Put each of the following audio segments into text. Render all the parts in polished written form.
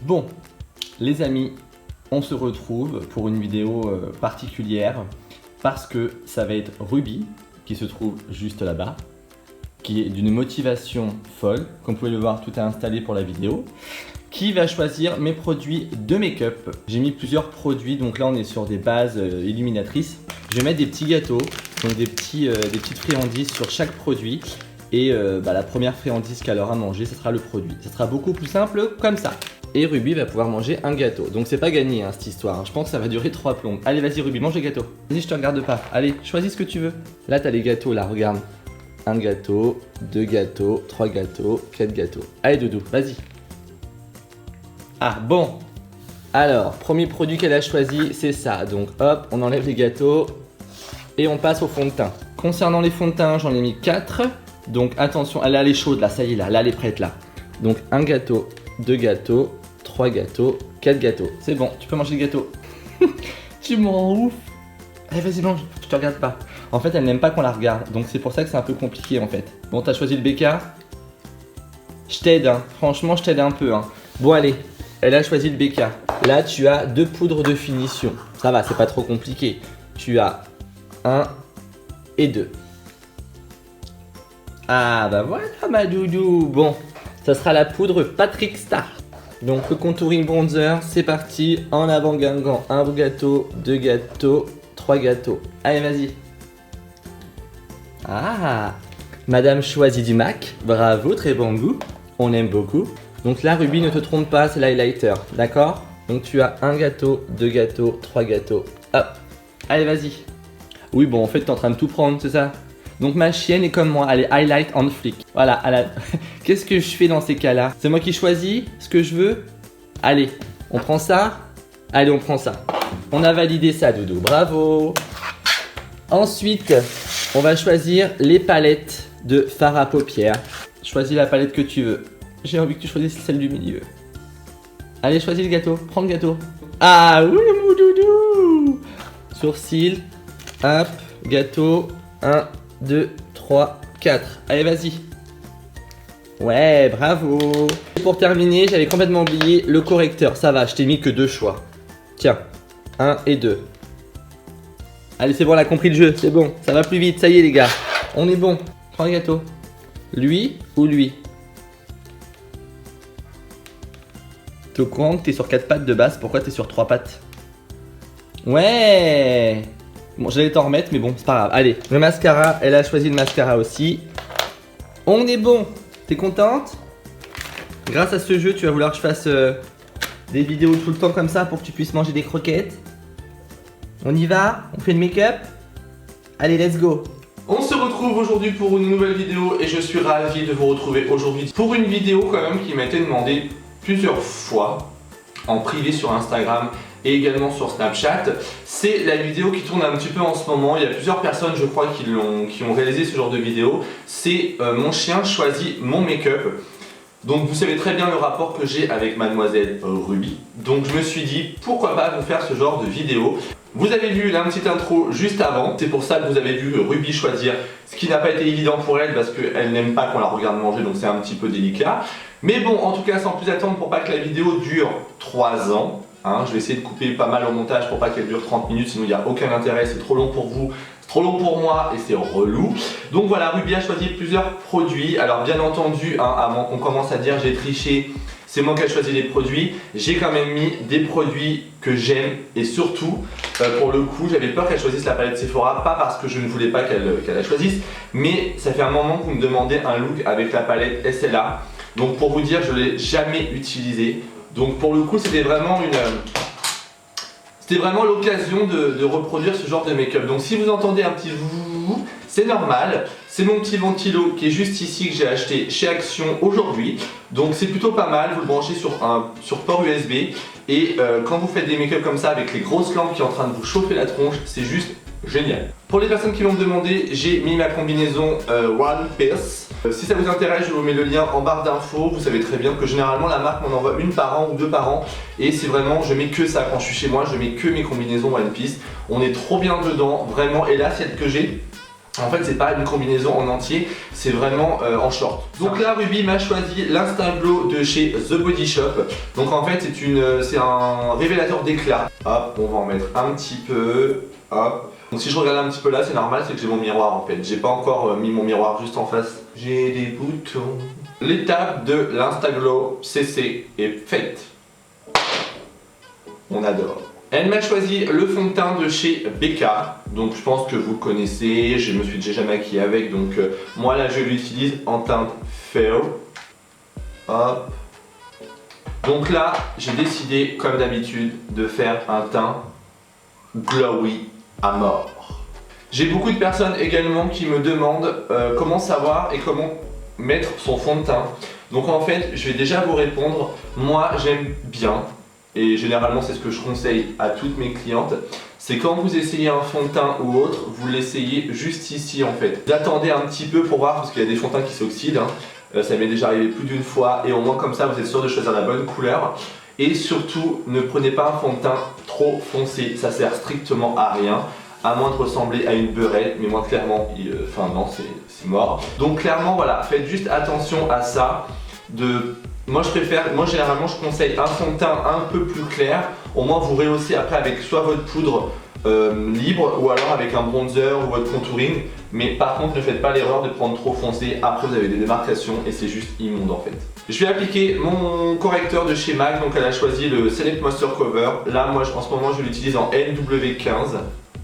Bon, les amis, on se retrouve pour une vidéo particulière parce que ça va être Ruby qui se trouve juste là-bas, qui est d'une motivation folle. Comme vous pouvez le voir, tout est installé pour la vidéo. Qui va choisir mes produits de make-up. J'ai mis plusieurs produits, donc là on est sur des bases illuminatrices. Je vais mettre des petits gâteaux, donc des petites friandises sur chaque produit. Et la première friandise qu'elle aura mangé, ce sera le produit. Ce sera beaucoup plus simple comme ça. Et Ruby va pouvoir manger un gâteau. Donc c'est pas gagné hein, cette histoire. Je pense que ça va durer 3 plombes. Allez vas-y Ruby, mange le gâteau. Vas-y, je te regarde pas. Allez, choisis ce que tu veux. Là t'as les gâteaux là, regarde. Un gâteau, 2 gâteaux, 3 gâteaux, 4 gâteaux. Allez Doudou, vas-y. Ah bon. Alors, premier produit qu'elle a choisi, c'est ça. Donc hop, on enlève les gâteaux et on passe au fond de teint. Concernant les fonds de teint, j'en ai mis 4. Donc attention, elle est chaude là, ça y est là, elle est prête là. Donc un gâteau, 2 gâteaux, 3 gâteaux, 4 gâteaux. C'est bon, tu peux manger le gâteau. Tu me rends ouf. Allez vas-y mange, je te regarde pas. En fait elle n'aime pas qu'on la regarde, donc c'est pour ça que c'est un peu compliqué en fait. Bon, t'as choisi le BK. Je t'aide hein, franchement je t'aide un peu hein. Bon allez, elle a choisi le BK. Là tu as 2 poudres de finition. Ça va, c'est pas trop compliqué. Tu as 1 et 2. Ah bah voilà ma doudou. Bon, ça sera la poudre Patrick Star. Donc le contouring bronzer, c'est parti. En avant Guingamp, 1 gâteau, 2 gâteaux, 3 gâteaux. Allez vas-y. Ah, Madame choisit du MAC. Bravo, très bon goût. On aime beaucoup. Donc là Ruby, ne te trompe pas, c'est l'highlighter, d'accord? Donc tu as 1 gâteau, 2 gâteaux, 3 gâteaux. Hop. Allez vas-y. Oui bon en fait t'es en train de tout prendre, c'est ça? Donc ma chienne est comme moi, elle est highlight on flick. Voilà, qu'est-ce que je fais dans ces cas-là? C'est moi qui choisis ce que je veux? Allez, on prend ça? Allez, on prend ça. On a validé ça, Doudou, bravo! Ensuite, on va choisir les palettes de fard à paupières. Choisis la palette que tu veux. J'ai envie que tu choisisses celle du milieu. Allez, choisis le gâteau, prends le gâteau. Ah oui, mon Doudou! Sourcils, hop, gâteau, 1, 2, 3, 4. Allez, vas-y. Ouais, bravo. Pour terminer, j'avais complètement oublié le correcteur. Ça va, je t'ai mis que 2 choix. Tiens, 1 et 2. Allez, c'est bon, elle a compris le jeu. C'est bon, ça va plus vite. Ça y est, les gars. On est bon. Prends le gâteau. Lui ou lui? T'es au courant que t'es sur 4 pattes de base? Pourquoi t'es sur 3 pattes? Ouais. Bon, j'allais t'en remettre, mais bon, c'est pas grave. Allez, le mascara, elle a choisi le mascara aussi. On est bon. T'es contente? Grâce à ce jeu, tu vas vouloir que je fasse des vidéos tout le temps comme ça pour que tu puisses manger des croquettes. On y va? On fait le make-up? Allez, let's go. On se retrouve aujourd'hui pour une nouvelle vidéo et je suis ravi de vous retrouver aujourd'hui pour une vidéo quand même qui m'a été demandée plusieurs fois en privé sur Instagram et également sur Snapchat. C'est la vidéo qui tourne un petit peu en ce moment. Il y a plusieurs personnes, je crois, qui ont réalisé ce genre de vidéo. C'est mon chien choisit mon make-up. Donc vous savez très bien le rapport que j'ai avec mademoiselle Ruby. Donc je me suis dit, pourquoi pas vous faire ce genre de vidéo. Vous avez vu la petite intro juste avant. C'est pour ça que vous avez vu Ruby choisir, ce qui n'a pas été évident pour elle parce qu'elle n'aime pas qu'on la regarde manger, donc c'est un petit peu délicat. Mais bon, en tout cas, sans plus attendre, pour pas que la vidéo dure 3 ans, hein, je vais essayer de couper pas mal au montage pour pas qu'elle dure 30 minutes, sinon il n'y a aucun intérêt, c'est trop long pour vous, c'est trop long pour moi et c'est relou. Donc voilà, Ruby a choisi plusieurs produits. Alors bien entendu, hein, avant qu'on commence à dire j'ai triché, c'est moi qui ai choisi les produits, j'ai quand même mis des produits que j'aime et surtout, pour le coup, j'avais peur qu'elle choisisse la palette Sephora, pas parce que je ne voulais pas qu'elle la choisisse, mais ça fait un moment que vous me demandez un look avec la palette SLA. Donc pour vous dire, je ne l'ai jamais utilisé. Donc pour le coup, c'était vraiment l'occasion de reproduire ce genre de make-up. Donc si vous entendez un petit vous, c'est normal. C'est mon petit ventilo qui est juste ici que j'ai acheté chez Action aujourd'hui. Donc c'est plutôt pas mal. Vous le branchez sur port USB. Et quand vous faites des make-up comme ça avec les grosses lampes qui sont en train de vous chauffer la tronche, c'est juste génial. Pour les personnes qui vont me demander, j'ai mis ma combinaison One Piece. Si ça vous intéresse, je vous mets le lien en barre d'infos. Vous savez très bien que généralement la marque m'en envoie une par an ou 2 par an. Et c'est vraiment, je mets que ça quand je suis chez moi, je mets que mes combinaisons One Piece. On est trop bien dedans, vraiment. Et là, celle que j'ai, En fait, c'est pas une combinaison en entier, c'est vraiment en short. Donc là, Ruby m'a choisi l'Instinct Glow de chez The Body Shop. Donc en fait, c'est un révélateur d'éclat. Hop, on va en mettre un petit peu. Hop. Donc si je regarde un petit peu là, c'est normal, c'est que j'ai mon miroir en fait. J'ai pas encore mis mon miroir juste en face. J'ai des boutons. L'étape de l'Instinct Glow CC est faite. On adore. Elle m'a choisi le fond de teint de chez Becca, donc je pense que vous le connaissez, je me suis déjà maquillé avec, donc moi là je l'utilise en teinte Fair. Hop. Donc là j'ai décidé comme d'habitude de faire un teint glowy à mort. J'ai beaucoup de personnes également qui me demandent comment savoir et comment mettre son fond de teint. Donc en fait je vais déjà vous répondre, moi j'aime bien. Et généralement c'est ce que je conseille à toutes mes clientes, c'est quand vous essayez un fond de teint ou autre, vous l'essayez juste ici en fait. Vous attendez un petit peu pour voir parce qu'il y a des fonds de teint qui s'oxydent, ça m'est déjà arrivé plus d'une fois et au moins comme ça vous êtes sûr de choisir la bonne couleur. Et surtout ne prenez pas un fond de teint trop foncé, ça sert strictement à rien. À moins de ressembler à une beurrette, mais moi clairement, enfin non c'est mort. Donc clairement voilà, faites juste attention à ça. Moi généralement je conseille un fond de teint un peu plus clair, au moins vous rehaussez après avec soit votre poudre libre ou alors avec un bronzer ou votre contouring, mais par contre ne faites pas l'erreur de prendre trop foncé, après vous avez des démarcations et c'est juste immonde en fait. Je vais appliquer mon correcteur de chez MAC, donc elle a choisi le Select Moisture Cover, là moi en ce moment je l'utilise en NW15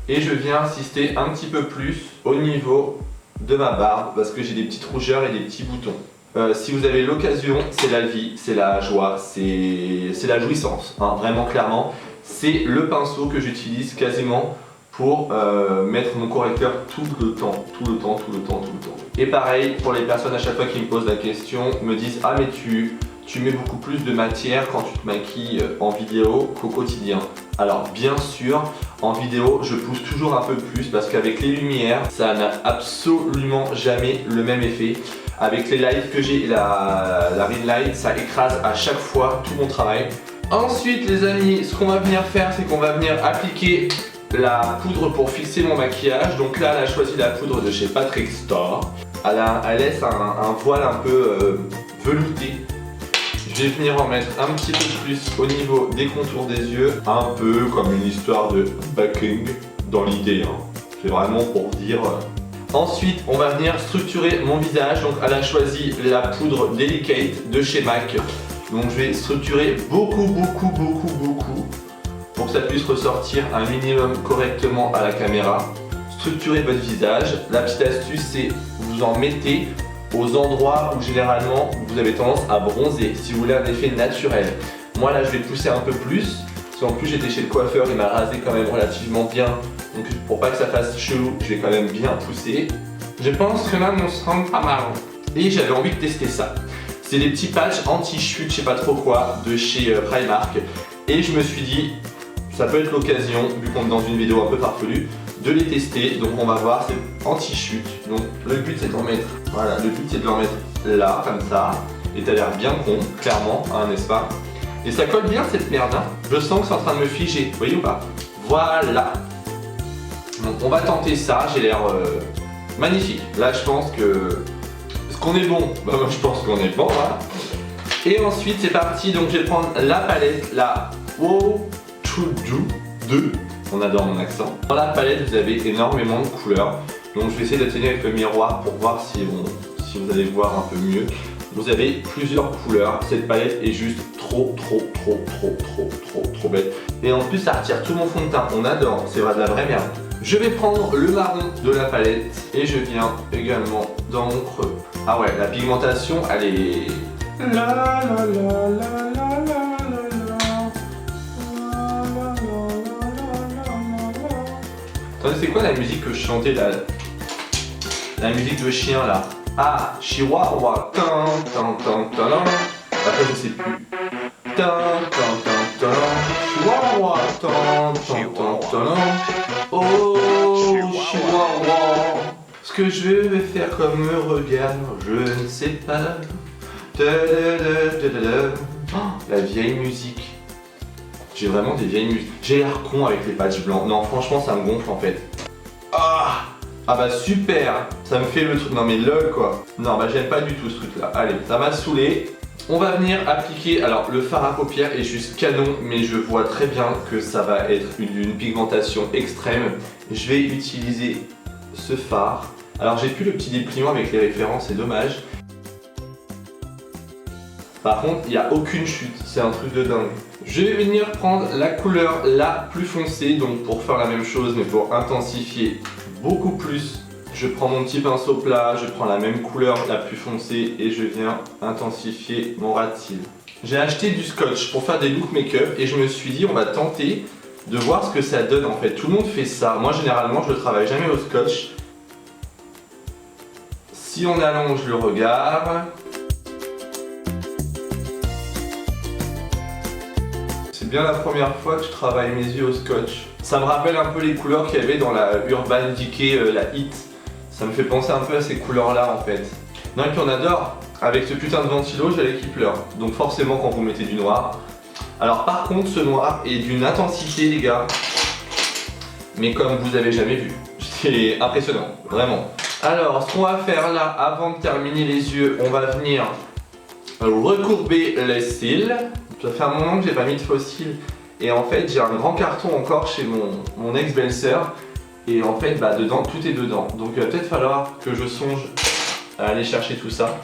et je viens insister un petit peu plus au niveau de ma barbe parce que j'ai des petites rougeurs et des petits boutons. Si vous avez l'occasion, c'est la vie, c'est la joie, c'est la jouissance, hein, vraiment clairement. C'est le pinceau que j'utilise quasiment pour mettre mon correcteur tout le temps. Et pareil, pour les personnes à chaque fois qui me posent la question, me disent « Ah mais tu mets beaucoup plus de matière quand tu te maquilles en vidéo qu'au quotidien ». Alors bien sûr, en vidéo, je pousse toujours un peu plus parce qu'avec les lumières, ça n'a absolument jamais le même effet. Avec les lights que j'ai, la ring light, ça écrase à chaque fois tout mon travail. Ensuite les amis, ce qu'on va venir faire, c'est qu'on va venir appliquer la poudre pour fixer mon maquillage. Donc là, elle a choisi la poudre de chez Patrick Store. Elle laisse un voile un peu velouté. Je vais venir en mettre un petit peu plus au niveau des contours des yeux. Un peu comme une histoire de backing dans l'idée. Hein. C'est vraiment pour dire... Ensuite, on va venir structurer mon visage. Donc, elle a choisi la poudre Delicate de chez MAC. Donc, je vais structurer beaucoup pour que ça puisse ressortir un minimum correctement à la caméra. Structurez votre visage. La petite astuce, c'est vous en mettez aux endroits où généralement vous avez tendance à bronzer. Si vous voulez un effet naturel. Moi, là, je vais pousser un peu plus. Parce qu'en plus, j'étais chez le coiffeur, il m'a rasé quand même relativement bien. Donc pour pas que ça fasse chelou, je vais quand même bien pousser. Je pense que là mon sera pas mal. Et j'avais envie de tester ça. C'est des petits patchs anti-chute, je sais pas trop quoi, de chez Primark. Et je me suis dit, ça peut être l'occasion, vu qu'on est dans une vidéo un peu farfelue, de les tester. Donc on va voir, c'est anti-chute. Donc le but c'est d'en mettre, voilà, le but c'est de l'en mettre là, comme ça. Et t'as l'air bien con, clairement, hein, n'est-ce pas? Et ça colle bien cette merde, hein. Je sens que c'est en train de me figer, vous voyez ou pas? Voilà. Donc on va tenter ça, j'ai l'air magnifique. Là je pense que... Est-ce qu'on est bon? Bah moi je pense qu'on est bon, voilà. Et ensuite c'est parti, donc je vais prendre la palette, la Wow To Do 2. On adore mon accent. Dans la palette vous avez énormément de couleurs. Donc je vais essayer d'atteindre avec le miroir pour voir si vous allez voir un peu mieux. Vous avez plusieurs couleurs, cette palette est juste trop belle. Et en plus ça retire tout mon fond de teint, on adore, c'est vrai de la vraie merde. Je vais prendre le marron de la palette et je viens également dans mon creux. Ah ouais, la pigmentation elle est... Attendez, c'est quoi la musique que je chantais là? La musique de chien là. Ah, Chihuahua, tan tan tan tan. Après je sais plus. Tan tan tan tan. Chihuahua, tan tan tan tan. Oh, Chihuahua. Ce que je vais faire comme me regarde, je ne sais pas. Oh, la vieille musique. J'ai vraiment des vieilles musiques. J'ai l'air con avec les patchs blancs. Non, franchement, ça me gonfle en fait. Ah, Ah bah super, ça me fait le truc, non mais lol quoi. Non bah j'aime pas du tout ce truc là, allez, ça m'a saoulé. On va venir appliquer, alors le fard à paupières est juste canon, mais je vois très bien que ça va être une pigmentation extrême. Je vais utiliser ce fard. Alors j'ai plus le petit dépliant avec les références, c'est dommage. Par contre, il n'y a aucune chute, c'est un truc de dingue. Je vais venir prendre la couleur la plus foncée, donc pour faire la même chose, mais pour intensifier beaucoup plus. Je prends mon petit pinceau plat, je prends la même couleur la plus foncée et je viens intensifier mon ras de cils. J'ai acheté du scotch pour faire des look make-up et je me suis dit on va tenter de voir ce que ça donne en fait. Tout le monde fait ça, moi généralement je ne travaille jamais au scotch. Si on allonge le regard... C'est bien la première fois que je travaille mes yeux au scotch. Ça me rappelle un peu les couleurs qu'il y avait dans la Urban Decay, la Hit. Ça me fait penser un peu à ces couleurs-là en fait. Non et puis on adore, avec ce putain de ventilo, j'avais qui pleure. Donc forcément quand vous mettez du noir. Alors par contre ce noir est d'une intensité les gars. Mais comme vous avez jamais vu. C'est impressionnant, vraiment. Alors ce qu'on va faire là, avant de terminer les yeux, on va venir recourber les cils. Ça fait un moment que j'ai pas mis de faux cils. Et en fait j'ai un grand carton encore chez mon ex-belle-sœur. Et en fait bah dedans tout est dedans. Donc il va peut-être falloir que je songe à aller chercher tout ça.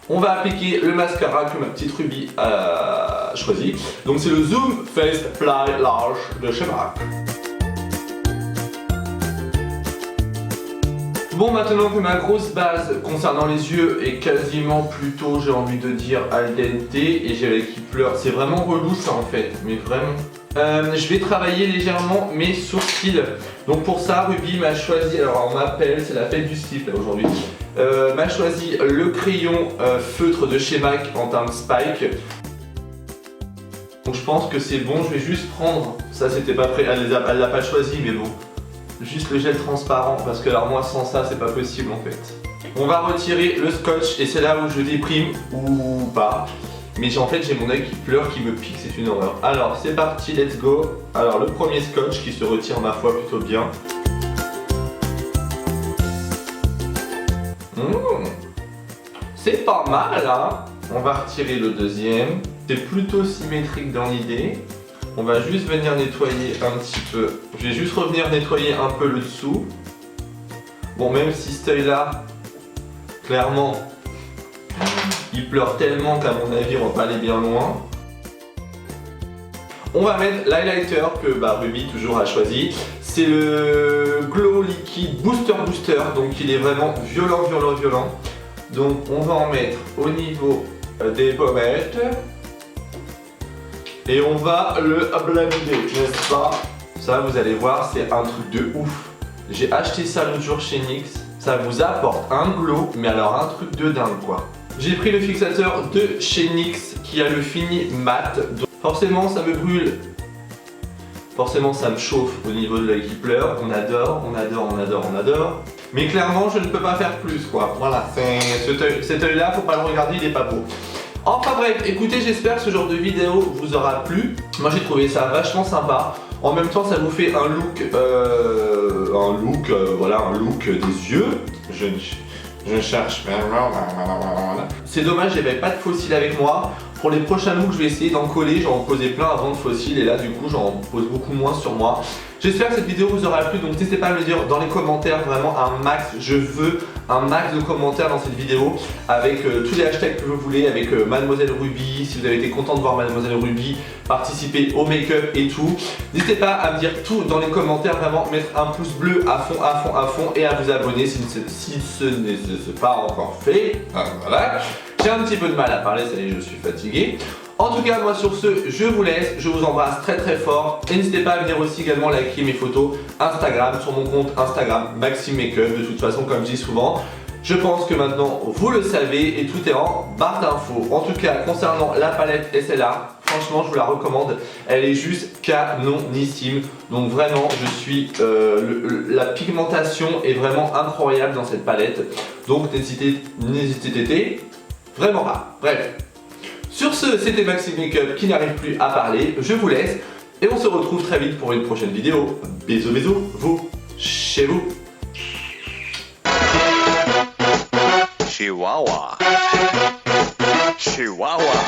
On va appliquer le mascara que ma petite Ruby a choisi. Donc c'est le Zoom Face Fly Large de chez MAC. Bon, maintenant que ma grosse base concernant les yeux est quasiment plutôt, j'ai envie de dire, al dente et j'ai l'œil qui pleure. C'est vraiment relou ça en fait, mais vraiment. Je vais travailler légèrement mes sourcils. Donc pour ça, Ruby m'a choisi, alors on m'appelle, c'est la fête du slip là aujourd'hui. M'a choisi le crayon feutre de chez MAC en teinte Spike. Donc je pense que c'est bon, je vais juste prendre, ça c'était pas prêt, elle l'a pas choisi mais bon. Juste le gel transparent parce que alors moi sans ça c'est pas possible en fait. On va retirer le scotch et c'est là où je déprime ou pas. Mais en fait j'ai mon œil qui pleure, qui me pique, c'est une horreur. Alors c'est parti, let's go. Alors le premier scotch qui se retire ma foi plutôt bien. C'est pas mal hein. On va retirer le deuxième. C'est plutôt symétrique dans l'idée. On va juste venir nettoyer un petit peu. Je vais juste revenir nettoyer un peu le dessous. Bon, même si cet œil là, clairement, il pleure tellement qu'à mon avis on va pas aller bien loin. On va mettre l'highlighter que Ruby toujours a choisi. C'est le Glow Liquid Booster. Donc il est vraiment violent. Donc on va en mettre au niveau des pommettes. Et on va le blender, n'est-ce pas? Ça, vous allez voir, c'est un truc de ouf. J'ai acheté ça l'autre jour chez NYX. Ça vous apporte un glow, mais alors un truc de dingue quoi. J'ai pris le fixateur de chez NYX qui a le fini mat. Donc forcément, ça me brûle. Forcément, ça me chauffe au niveau de l'œil qui pleure. On adore. Mais clairement, je ne peux pas faire plus quoi. Voilà, cet œil-là, faut pas le regarder, il est pas beau. Enfin bref, écoutez, j'espère que ce genre de vidéo vous aura plu. Moi j'ai trouvé ça vachement sympa. En même temps, ça vous fait un look, un look des yeux. Je cherche. C'est dommage, j'avais pas de faux cils avec moi. Pour les prochains looks, je vais essayer d'en coller. J'en posais plein avant de faux cils et là, du coup, j'en pose beaucoup moins sur moi. J'espère que cette vidéo vous aura plu. Donc, n'hésitez pas à me le dire dans les commentaires. Vraiment, un max. Je veux un max de commentaires dans cette vidéo avec tous les hashtags que vous voulez, avec Mademoiselle Ruby. Si vous avez été content de voir Mademoiselle Ruby participer au make-up et tout. N'hésitez pas à me dire tout dans les commentaires. Vraiment, mettre un pouce bleu à fond et à vous abonner si ce n'est pas encore fait. Voilà. J'ai un petit peu de mal à parler, ça y est, je suis fatigué. En tout cas, moi sur ce, je vous laisse, je vous embrasse très fort. Et n'hésitez pas à venir aussi également liker mes photos Instagram sur mon compte Instagram Maxime Makeup. De toute façon, comme je dis souvent, je pense que maintenant vous le savez et tout est en barre d'infos. En tout cas, concernant la palette SLR, franchement, je vous la recommande. Elle est juste canonissime. Donc vraiment, la pigmentation est vraiment incroyable dans cette palette. Donc n'hésitez vraiment pas. Bref. Sur ce, c'était Maxime Makeup qui n'arrive plus à parler. Je vous laisse et on se retrouve très vite pour une prochaine vidéo. Bisous, vous, chez vous. Chihuahua. Chihuahua.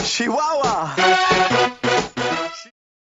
Chihuahua.